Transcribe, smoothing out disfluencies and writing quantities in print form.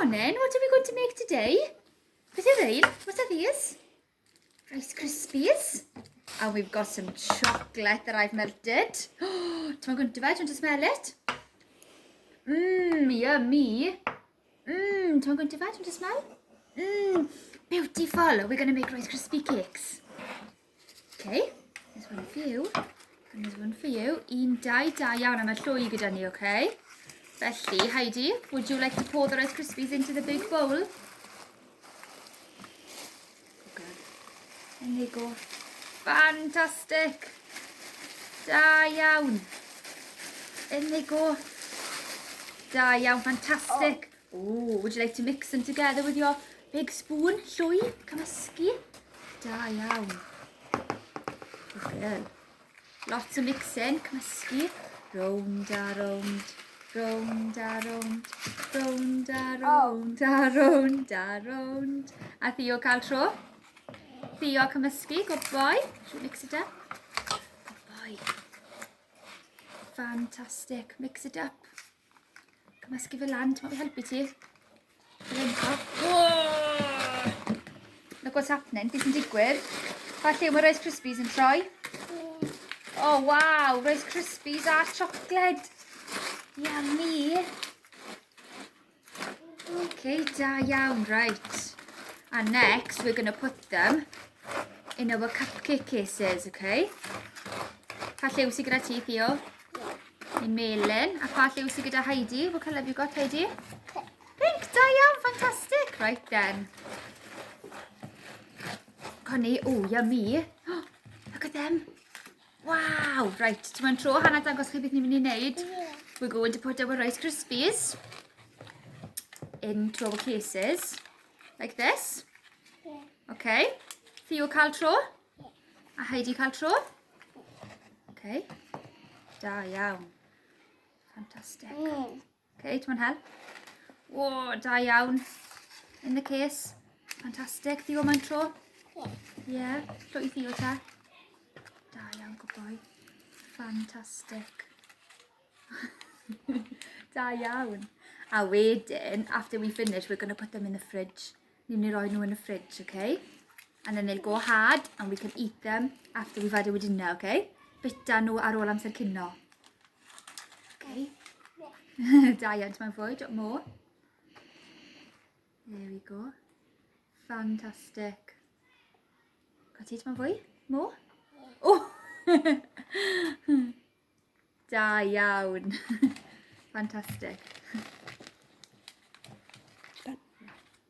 morning. What are we going to make today? Beth yw rhain? What are these? Rice Krispies. And we've got some chocolate that I've melted. Oh, do you want to smell it? Mmm, yummy. Mmm, do you want to smell? Mmm, beautiful. We're going to make Rice Krispie cakes. Okay, there's one for you. And there's one for you. Un, dau, da iawn. A mae llwy gyda ni, okay? Felly, Heidi, would you like to pour the Rice Krispies into the big bowl? Okay. And there you go. Fantastic. Da iawn. In they go. Da iawn, fantastic. Oh, would you like to mix them together with your big spoon? Llwy, cymysgu. Da iawn. Good girl. Lots of mixing, cymysgu. Round a round. Round a round. Round a round. A round a round. A Theo cael tro. Theo cymysgu, good boy. Should we mix it up? Good boy. Fantastic. Mix it up. Cymysgu fe lan, ti'n meddwl helpu ti? Whoa! Look what's happening. Beth sy'n digwydd? Falle mae Rice Krispies yn troi. Oh wow, Rice Krispies a chocolate. Yummy. Okay, da iawn, right. And next we're going to put them in our cupcake cases, okay? Pa lliw sydd gyda ti, Theo? Neu melyn. A pa lliw sydd gyda Heidi? What colour have you got, Heidi? Pink, da iawn, fantastic. Right then. Connie, oh, yummy. Oh, look at them. Wow, right. Ti'n mynd tro, Hannah dangos chi beth ni'n mynd i wneud. We're going to put our Rice Krispies into our cases, like this. Okay. Theo cael tro. A Heidi cael tro. Okay. Da iawn. Fantastic. Okay, ti'n mynd help? Whoa, da iawn. In the case. Fantastic. Theo mae'n tro. Yeah. Llwy Theo ta. Da iawn, good boy. Fantastic. Da iawn. A wedyn, after we finish, we're going to put them in the fridge. Ni'n mynd i roi nhw in the fridge, okay? And then they'll go hard and we can eat them after we've had our dinner, okay? Bita nhw ar ôl amser cino. Okay? Da iawn, ti'n mynd fwy, do more. There we go. Fantastic. Got ti, ti'n mynd fwy? More? Oh! Da iawn. Fantastic.